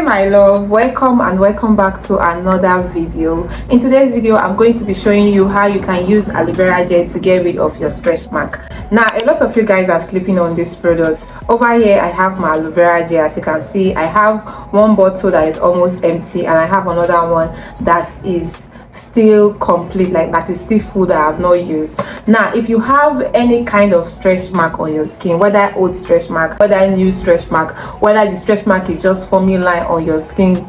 my love, welcome and welcome back to another video. In today's video I'm going to be showing you how you can use aloe vera gel to get rid of your stretch mark. Now a lot of you guys are sleeping on these products. Over here I have my aloe vera gel. As you can see, I have one bottle that is almost empty and I have another one that is still complete, like that is still full, that I have not used. Now if you have any kind of stretch mark on your skin, whether old stretch mark, whether new stretch mark, whether the stretch mark is just forming line on your skin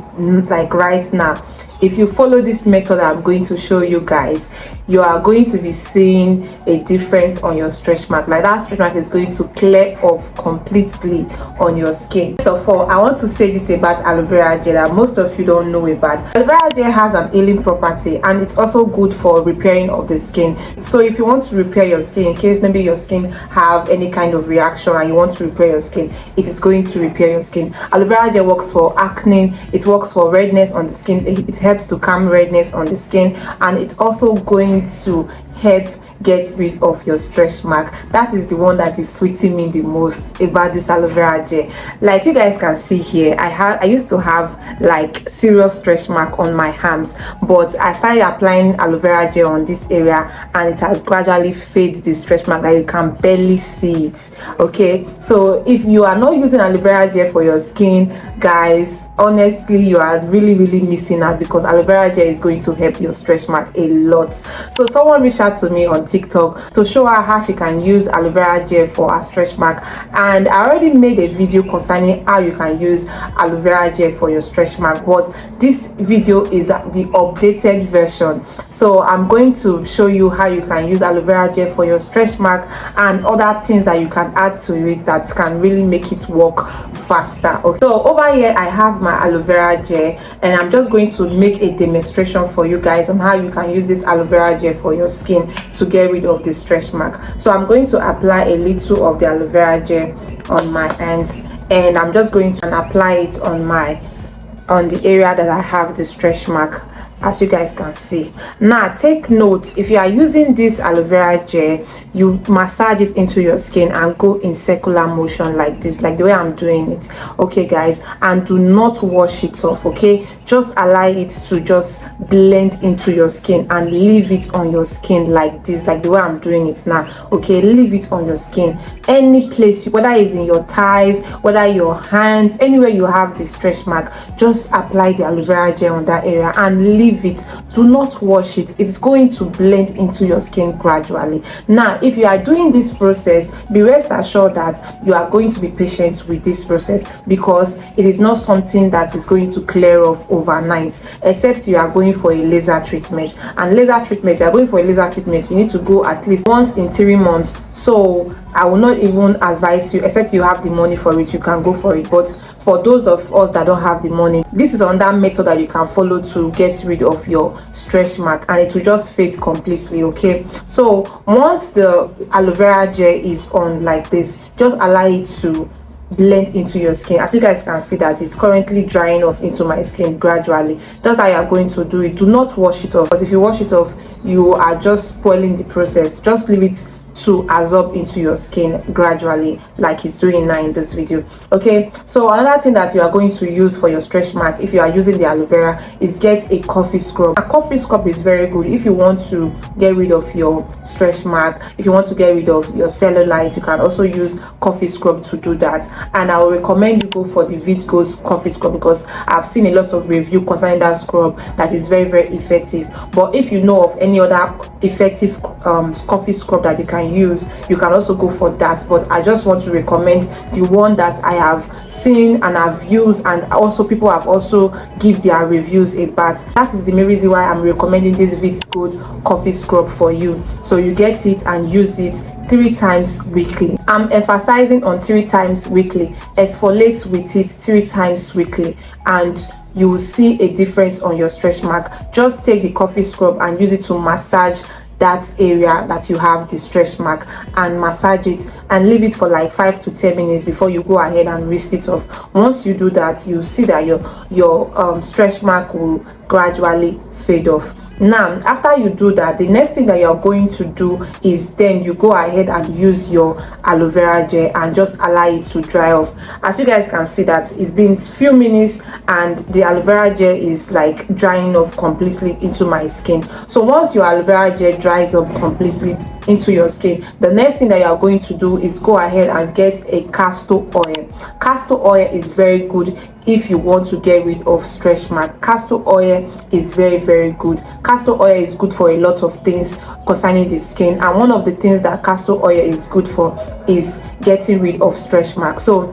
like right now, if you follow this method I'm going to show you guys, you are going to be seeing a difference on your stretch mark. Like that stretch mark is going to clear off completely on your skin. First of all, I want to say this about aloe vera gel that most of you don't know about. Aloe vera gel has an healing property and it's also good for repairing of the skin. So if you want to repair your skin, in case maybe your skin have any kind of reaction and you want to repair your skin, it is going to repair your skin. Aloe vera gel works for acne, it works for redness on the skin, it helps to calm redness on the skin, and it's also going to help get rid of your stretch mark. That is the one that is sweeting me the most about this aloe vera gel. Like you guys can see here, I used to have like serious stretch mark on my arms, but I started applying aloe vera gel on this area and it has gradually faded the stretch mark that you can barely see it. Okay, so if you are not using aloe vera gel for your skin, guys, honestly you are really missing out, because aloe vera gel is going to help your stretch mark a lot. So someone reached out to me on TikTok to show her how she can use aloe vera gel for her stretch mark, and I already made a video concerning how you can use aloe vera gel for your stretch mark, but this video is the updated version. So I'm going to show you how you can use aloe vera gel for your stretch mark and other things that you can add to it that can really make it work faster. Okay. So over here I have my aloe vera gel and I'm just going to make a demonstration for you guys on how you can use this aloe vera gel for your skin to get rid of the stretch mark. So I'm going to apply a little of the aloe vera gel on my hands, and I'm just going to apply it on the area that I have the stretch mark, as you guys can see. Now take note, if you are using this aloe vera gel, you massage it into your skin and go in circular motion like this, like the way I'm doing it. Okay guys, and do not wash it off. Okay, just allow it to just blend into your skin and leave it on your skin like this, like the way I'm doing it now. Okay, leave it on your skin, any place, whether it's in your thighs, whether your hands, anywhere you have the stretch mark, just apply the aloe vera gel on that area and leave it. Do not wash it. It's going to blend into your skin gradually. Now if you are doing this process, be rest assured that you are going to be patient with this process, because it is not something that is going to clear off overnight, except you are going for a laser treatment. And laser treatment, if you are going for a laser treatment, you need to go at least once in 3 months. So I will not even advise you, except you have the money for it, you can go for it. But for those of us that don't have the money, this is another method that you can follow to get rid of your stretch mark, and it will just fade completely. Okay, so once the aloe vera gel is on like this, just allow it to blend into your skin. As you guys can see, that is currently drying off into my skin gradually. That's how you are going to do it. Do not wash it off, because if you wash it off, you are just spoiling the process. Just leave it to absorb into your skin gradually, like it's doing now in this video. Okay, so another thing that you are going to use for your stretch mark, if you are using the aloe vera, is get a coffee scrub. A coffee scrub is very good if you want to get rid of your stretch mark. If you want to get rid of your cellulite, you can also use coffee scrub to do that, and I will recommend you go for the Vitgo's coffee scrub, because I've seen a lot of review concerning that scrub that is very effective. But if you know of any other effective coffee scrub that you can use, you can also go for that. But I just want to recommend the one that I have seen and I've used, and also people have also give their reviews about. That is the main reason why I'm recommending this Vitgo's coffee scrub for you. So you get it and use it 3 times weekly. I'm emphasizing on 3 times weekly. Exfoliate with it 3 times weekly and you will see a difference on your stretch mark. Just take the coffee scrub and use it to massage that area that you have the stretch mark, and massage it and leave it for like 5 to 10 minutes before you go ahead and rinse it off. Once you do that, you see that your stretch mark will gradually fade off. Now after you do that, the next thing that you're going to do is then you go ahead and use your aloe vera gel and just allow it to dry off. As you guys can see that it's been few minutes and the aloe vera gel is like drying off completely into my skin. So once your aloe vera gel dries up completely into your skin, the next thing that you are going to do is go ahead and get a castor oil. Castor oil is very good if you want to get rid of stretch mark. Castor oil is very good. Castor oil is good for a lot of things concerning the skin, and one of the things that castor oil is good for is getting rid of stretch marks. So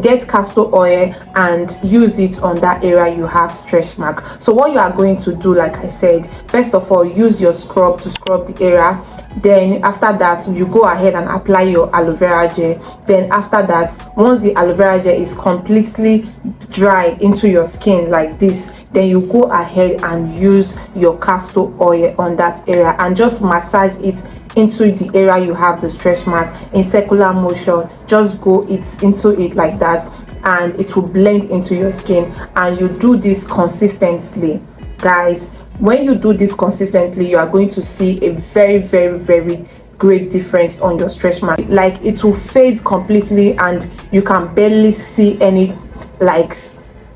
get castor oil and use it on that area you have stretch mark. So what you are going to do, like I said, first of all, use your scrub to scrub the area. Then after that, you go ahead and apply your aloe vera gel. Then after that, once the aloe vera gel is completely dried into your skin like this, then you go ahead and use your castor oil on that area and just massage it into the area you have the stretch mark in circular motion. Just go into it like that and it will blend into your skin. And you do this consistently, guys. When you do this consistently, you are going to see a very great difference on your stretch mark. Like, it will fade completely and you can barely see any like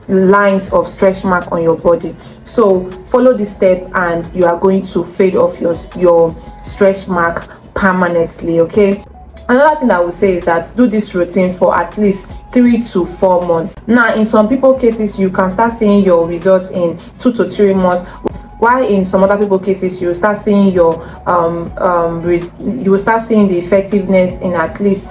lines of stretch mark on your body. So follow this step and you are going to fade off your stretch mark permanently. Okay, another thing I would say is that do this routine for at least 3 to 4 months. Now in some people cases, you can start seeing your results in 2 to 3 months, while in some other people cases you will start seeing your you will start seeing the effectiveness in at least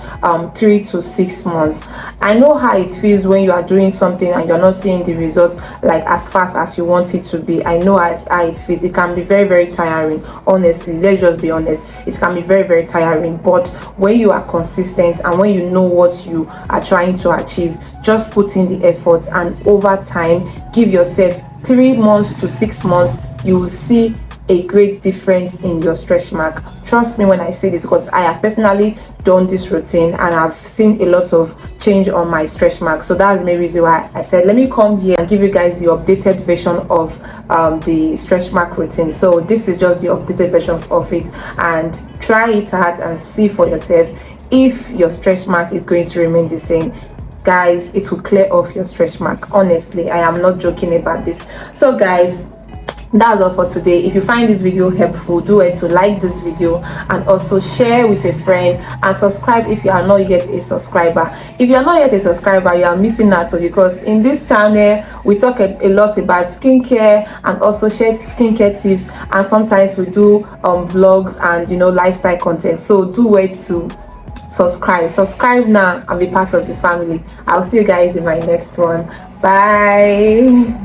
3 to 6 months. I know how it feels when you are doing something and you're not seeing the results like as fast as you want it to be. I know how it feels. It can be very tiring. Honestly, let's just be honest, it can be very tiring. But when you are consistent and when you know what you are trying to achieve, just put in the effort, and over time, give yourself 3 months to 6 months, you will see a great difference in your stretch mark. Trust me when I say this, because I have personally done this routine and I've seen a lot of change on my stretch mark. So that's the main reason why I said let me come here and give you guys the updated version of the stretch mark routine. So this is just the updated version of it, and try it out and see for yourself if your stretch mark is going to remain the same. Guys, it will clear off your stretch mark. Honestly, I am not joking about this. So guys, that's all for today. If you find this video helpful, do it to like this video and also share with a friend, and subscribe if you are not yet a subscriber. If you are not yet a subscriber, you are missing out, because in this channel we talk a lot about skincare and also share skincare tips, and sometimes we do vlogs and lifestyle content. So do wait to subscribe now and be part of the family. I'll see you guys in my next one. Bye.